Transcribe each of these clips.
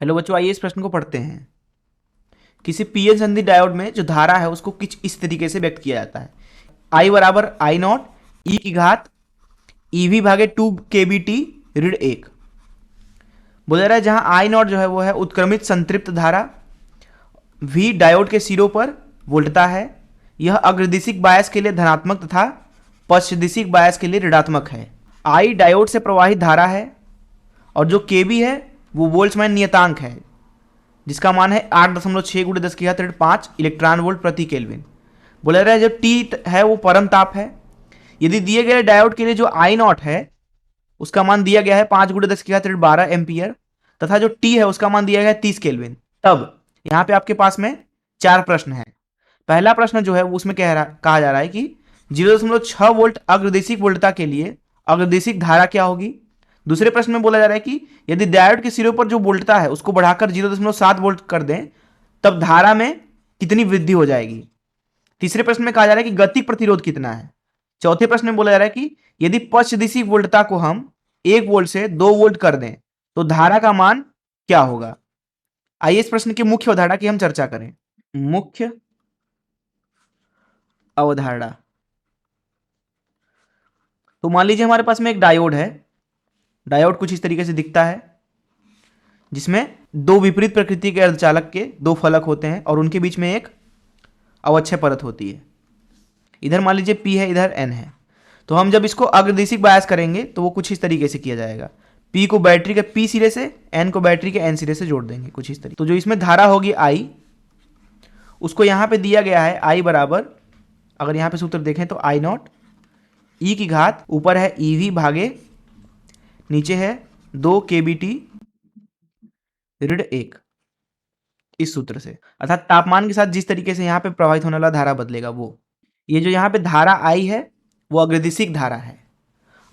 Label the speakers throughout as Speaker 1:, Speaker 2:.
Speaker 1: Hello बच्चों, आइए इस प्रश्न को पढ़ते हैं। किसी पीएन संधि डायोड में जो धारा है उसको कुछ इस तरीके से व्यक्त किया जाता है। आई बराबर आई नॉट ई की घात ईवी भागे 2 kBt ऋण 1। बोला रहा है जहां आई नॉट जो है वो है उत्क्रमित संतृप्त धारा, वी डायोड के सिरों पर वोल्टता है। यह अग्रदिशिक बायस के लिए धनात्मक तथा पश्चदिशिक बायस के लिए ऋणात्मक है। आई डायोड से प्रवाहित धारा है और जो केबी है वो बोल्ट्जमैन नियतांक है, जिसका मान है 8.6 गुणे 10 की घात ऋण 5 इलेक्ट्रॉन वोल्ट प्रति केल्विन। बोला रहा है जो टी है वो परम ताप है। यदि दिए गए डायोड के लिए जो आई नॉट है उसका मान दिया गया है 5 गुणे 10 की घात ऋण 12 एम्पियर तथा जो टी है उसका मान दिया गया है 30 केल्विन, तब यहाँ पे आपके पास में 4 प्रश्न है। पहला प्रश्न जो है उसमें कहा जा रहा है कि 0.6 वोल्ट अग्रदिशिक वोल्टता के लिए अग्रदिशिक धारा क्या होगी। दूसरे प्रश्न में बोला जा रहा है कि यदि डायोड के सिरों पर जो वोल्टता है उसको बढ़ाकर 0.7 वोल्ट कर दें तब धारा में कितनी वृद्धि हो जाएगी। तीसरे प्रश्न में कहा जा रहा है कि गतिक प्रतिरोध कितना है। चौथे प्रश्न में बोला जा रहा है कि यदि पश्चदिशी वोल्टता को हम 1 वोल्ट से 2 वोल्ट कर दें तो धारा का मान क्या होगा। आइए इस प्रश्न की मुख्य अवधारणा की हम चर्चा करें। मुख्य अवधारणा, तो मान लीजिए हमारे पास में एक डायोड है। डायोड कुछ इस तरीके से दिखता है जिसमें दो विपरीत प्रकृति के अर्धचालक के दो फलक होते हैं और उनके बीच में एक अवच्छय परत होती है। इधर मान लीजिए P है, इधर N है। तो हम जब इसको अग्रदिशिक बायस करेंगे तो वो कुछ इस तरीके से किया जाएगा। P को बैटरी के P सिरे से, N को बैटरी के N सिरे से जोड़ देंगे कुछ इस तरीके। तो जो इसमें धारा होगी I, उसको यहाँ पे दिया गया है I बराबर, अगर यहाँ पे सूत्र देखें तो I नॉट E की घात, ऊपर है EV भागे नीचे है 2 kBt ऋण 1, इस सूत्र से। अर्थात तापमान के साथ जिस तरीके से यहाँ पे प्रवाहित होने वाला धारा बदलेगा वो, ये जो यहाँ पे धारा आई है वो अग्रदिशिक धारा है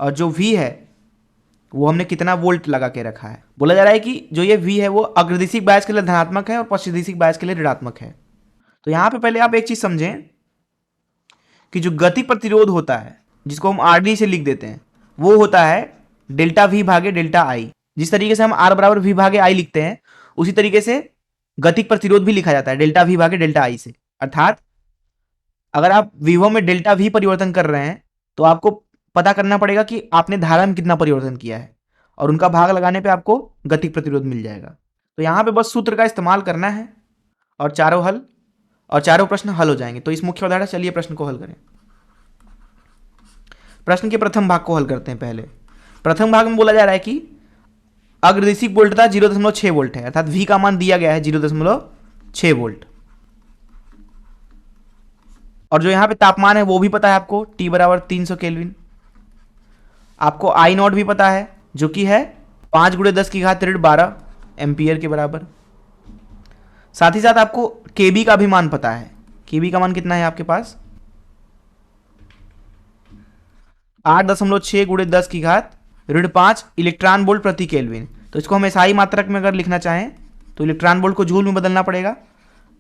Speaker 1: और जो V है वो हमने कितना वोल्ट लगा के रखा है। बोला जा रहा है कि जो ये V है वो अग्रदिशिक बायस के लिए धनात्मक है और पश्चदिशिक बायस के लिए ऋणात्मक है। तो यहाँ पे पहले आप एक चीज समझें कि जो गति प्रतिरोध होता है जिसको हम RD से लिख देते हैं वो होता है डेल्टा V भागे डेल्टा I। जिस तरीके से हम R बराबर V भागे I लिखते हैं उसी तरीके से गतिक प्रतिरोध भी लिखा जाता है डेल्टा V भागे डेल्टा I से। अर्थात अगर आप विभव में डेल्टा V परिवर्तन कर रहे हैं तो आपको पता करना पड़ेगा कि आपने धारा में कितना परिवर्तन किया है और उनका भाग लगाने पे आपको गतिक प्रतिरोध मिल जाएगा। तो यहाँ पे बस सूत्र का इस्तेमाल करना है और चारों प्रश्न हल हो जाएंगे। तो इस मुख्य अवधारणा, चलिए प्रश्न को हल करें। प्रश्न के प्रथम भाग को हल करते हैं। पहले प्रथम भाग में बोला जा रहा है कि अग्रदिशिक वोल्टता 0.6 वोल्ट है, अर्थात V का मान दिया गया है 0.6 वोल्ट और जो यहाँ पे तापमान है वो भी पता है आपको, T बराबर 300 केल्विन। आपको आई नॉट भी पता है जो कि है 5 गुणे 10 की घात ऋण 12 एम्पियर के बराबर। साथ ही साथ आपको केबी का भी मान पता है। केबी का मान कितना है आपके पास, 8.6 गुणे 10 की घात ऋण 5 इलेक्ट्रॉन वोल्ट प्रति केल्विन। तो इसको हम एसआई मात्रक में अगर लिखना चाहें तो इलेक्ट्रॉन वोल्ट को जूल में बदलना पड़ेगा।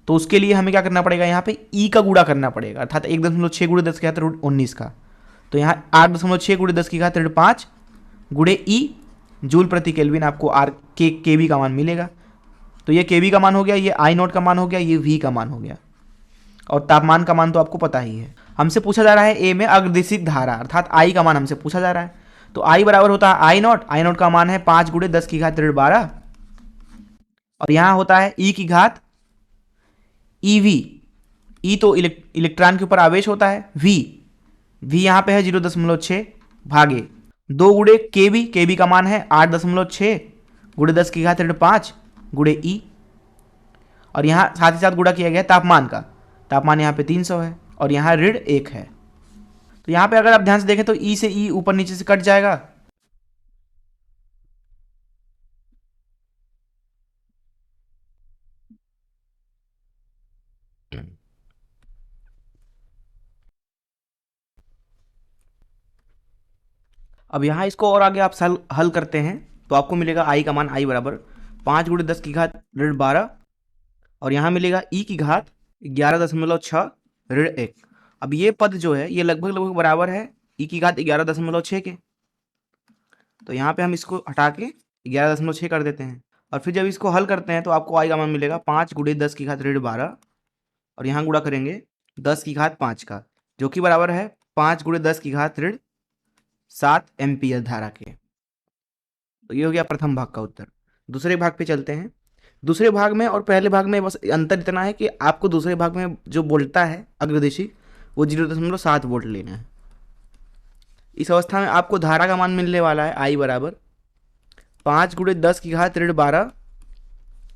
Speaker 1: तो उसके लिए हमें क्या करना पड़ेगा, यहाँ पे ई का गुणा करना पड़ेगा, अर्थात 1.6 गुणे 10 की घात ऋण 19 का। तो यहाँ 8.6 गुणे 10 की घात ऋण 5 गुणे ई जूल प्रति केल्विन, आपको आर के बी का मान मिलेगा। तो ये के बी का मान हो गया, ये आई नॉट का मान हो गया, ये वी का मान हो गया और तापमान का मान तो आपको पता ही है। हमसे पूछा जा रहा है ए में अग्रदिशिक धारा, अर्थात आई का मान हमसे पूछा जा रहा है। तो आई बराबर होता है आई नॉट का मान है 5 गुणे 10 की घात ऋण 12 और यहां होता है ई की घात ईवी। ई तो इलेक्ट्रॉन के ऊपर आवेश होता है, वी यहां पे है 0.6 भागे 2 गुणे केबी का मान है 8.6 गुणे 10 की घात ऋण 5 गुणे ई और यहां साथ ही साथ गुणा किया गया तापमान का। तापमान यहाँ पे 300 है और यहाँ ऋण 1 है। तो यहाँ पे अगर आप ध्यान से देखें तो ई से ई ऊपर नीचे से कट जाएगा अब यहाँ इसको और आगे आप हल करते हैं तो आपको मिलेगा आई का मान आई बराबर 5 गुणे 10 की घात ऋण 12 और यहाँ मिलेगा ई की घात 11.6 ऋण 1। अब ये पद जो है ये लगभग बराबर है ई की घात 11.6 के। तो यहाँ पे हम इसको हटा के 11.6 कर देते हैं और फिर जब इसको हल करते हैं तो आपको आई का मान मिलेगा 5 × 10 की घात ऋण 12, और यहाँ गुणा करेंगे 10 की घात 5 का, जो कि बराबर है 5 × 10 की घात ऋण 7 एम्पियर धारा के। तो ये हो गया प्रथम भाग का उत्तर। दूसरे भाग पे चलते हैं। दूसरे भाग में और पहले भाग में बस अंतर इतना है कि आपको दूसरे भाग में जो बोल्टा है अग्रदिशी वो 0.7 वोल्ट लेना है। इस अवस्था में आपको धारा का मान मिलने वाला है आई बराबर 5 × 10 की घात ऋण 12,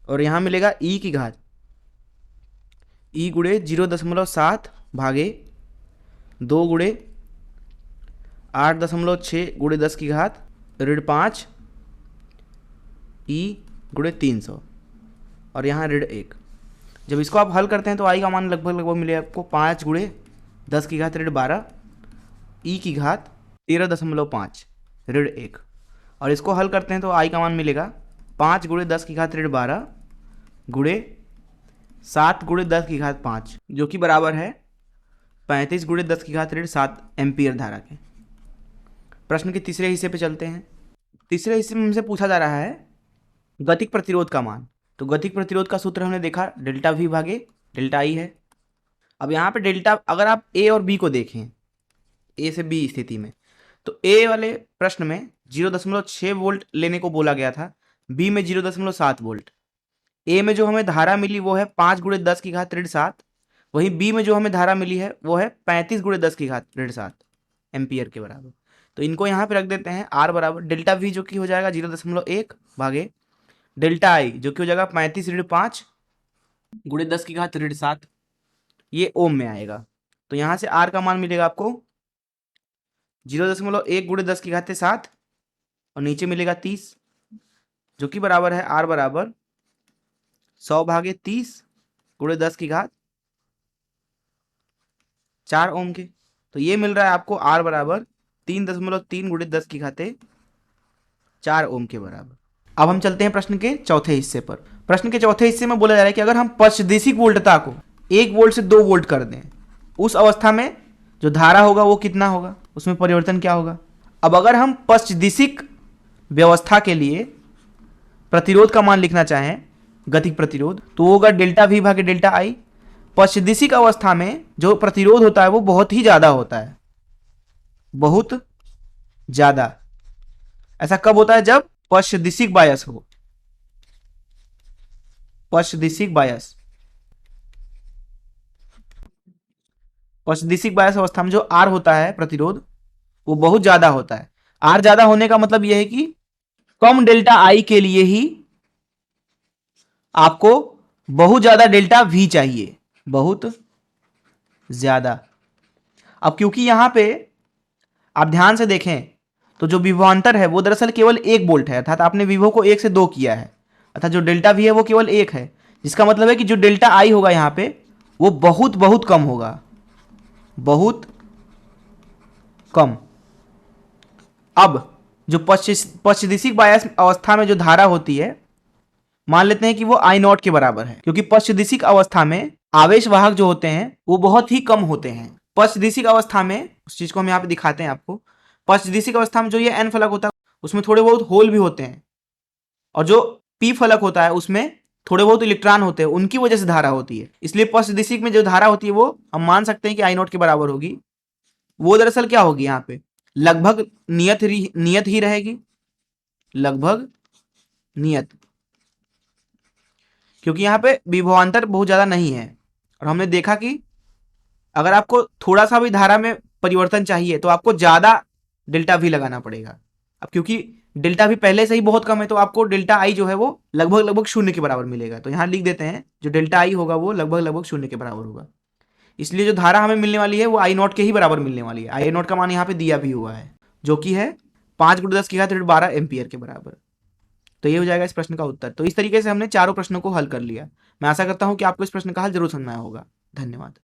Speaker 1: और यहाँ मिलेगा ई की घात ई गुणे 0.7 भागे 2 × 8.6 × 10 की घात ऋण 5 ई गुणे 300, और यहाँ ऋण 1। जब इसको आप हल करते हैं तो आई का मान लगभग मिलेगा आपको 5 × 10 की घात ऋण 12 ई की घात 13.5 ऋण 1, और इसको हल करते हैं तो आई का मान मिलेगा 5 × 10 की घात ऋण 12 गुणे 7 × 10 की घात 5, जो कि बराबर है 35 × 10 की घात ऋण 7 एम्पियर धारा के। प्रश्न के तीसरे हिस्से पे चलते हैं। तीसरे हिस्से में हमसे पूछा जा रहा है गतिक प्रतिरोध का मान। तो गतिक प्रतिरोध का सूत्र हमने देखा डेल्टा वी भागे डेल्टा आई है। अब यहाँ पे डेल्टा, अगर आप ए और बी को देखें, ए से बी स्थिति में, तो ए वाले प्रश्न में 0.6 वोल्ट लेने को बोला गया था, बी में 0.7 वोल्ट। ए में जो हमें धारा मिली वो है 5 × 10 की घात ऋण 7, वहीं बी में जो हमें धारा मिली है वो है 35 × 10 की घात ऋण 7 एम्पियर के बराबर। तो इनको यहाँ पे रख देते हैं आर बराबर डेल्टा वी जो कि हो जाएगा 0.1 भागे डेल्टा आई जो कि हो जाएगा 35 ऋण 5 × 10 की घात ऋण 7, ये ओम में आएगा। तो यहाँ से आर का मान मिलेगा आपको 0.1 × 10 की घात 7 और नीचे मिलेगा 30, जो कि बराबर है आर बराबर 100 भागे 30 × 10 की घात 4 ओम के। तो ये मिल रहा है आपको आर बराबर 3.3 × 10 की घाते 4 ओम के बराबर। अब हम चलते हैं प्रश्न के चौथे हिस्से पर। प्रश्न के चौथे हिस्से में बोला जा रहा है कि अगर हम पश्चदिशिक वोल्टता को 1 वोल्ट से 2 वोल्ट कर दें, उस अवस्था में जो धारा होगा वो कितना होगा, उसमें परिवर्तन क्या होगा। अब अगर हम पश्चदिशिक व्यवस्था के लिए प्रतिरोध का मान लिखना चाहें, गतिक प्रतिरोध, तो वो होगा डेल्टा वी भागे डेल्टा आई। पश्चदिशिक अवस्था में जो प्रतिरोध होता है वो बहुत ही ज्यादा होता है, बहुत ज्यादा। ऐसा कब होता है, जब पश्चदिशिक बायस हो। पश्चदिशिक बायस, पश्चदिशिक बायस अवस्था में जो आर होता है प्रतिरोध वो बहुत ज्यादा होता है। आर ज्यादा होने का मतलब यह है कि कम डेल्टा आई के लिए ही आपको बहुत ज्यादा डेल्टा वी चाहिए, बहुत ज्यादा। अब क्योंकि यहां पे आप ध्यान से देखें तो जो विभवांतर है वो दरअसल केवल 1 वोल्ट है, अर्थात आपने विभव को 1 से 2 किया है, अर्थात जो डेल्टा वी है वो केवल 1 है, जिसका मतलब है कि जो डेल्टा आई होगा यहां पे वो बहुत बहुत कम होगा, बहुत कम। अब जो पश्चदिशिक बायस अवस्था में जो धारा होती है, मान लेते हैं कि वो आई नॉट के बराबर है, क्योंकि पश्चदिशिक अवस्था में आवेश वाहक जो होते हैं वो बहुत ही कम होते हैं। पश्चदिशिक अवस्था में, उस चीज को हम यहाँ पे दिखाते हैं आपको, पश्चदिशिक अवस्था में जो ये एन फलक होता है उसमें थोड़े बहुत होल भी होते हैं, और जो पी फलक होता है उसमें थोड़े बहुत इलेक्ट्रॉन होते हैं, उनकी वजह से धारा होती है। इसलिए पश्चदिशिक में जो धारा होती है वो हम मान सकते हैं कि आई नॉट के बराबर होगी। वो दरअसल क्या होगी, यहाँ पे लगभग नियत ही रहेगी, लगभग नियत, क्योंकि यहाँ पे विभवांतर बहुत ज्यादा नहीं है। और हमने देखा कि अगर आपको थोड़ा सा भी धारा में परिवर्तन चाहिए तो आपको ज्यादा डेल्टा वी लगाना पड़ेगा। अब क्योंकि डेल्टा वी पहले से ही बहुत कम है तो आपको डेल्टा आई जो है वो लगभग 0 के बराबर मिलेगा। तो यहाँ लिख देते हैं जो डेल्टा आई होगा वो लगभग 0 के बराबर होगा। इसलिए जो धारा हमें मिलने वाली है वो आई नॉट के ही बराबर मिलने वाली है। आई नॉट का मान यहाँ पे दिया भी हुआ है जो कि है 5 × 10 की घात 12 एम्पियर के बराबर। तो ये हो जाएगा इस प्रश्न का उत्तर। तो इस तरीके से हमने चारों प्रश्नों को हल कर लिया। मैं आशा करता हूं कि आपको इस प्रश्न का हल जरूर समझ में आया होगा। धन्यवाद।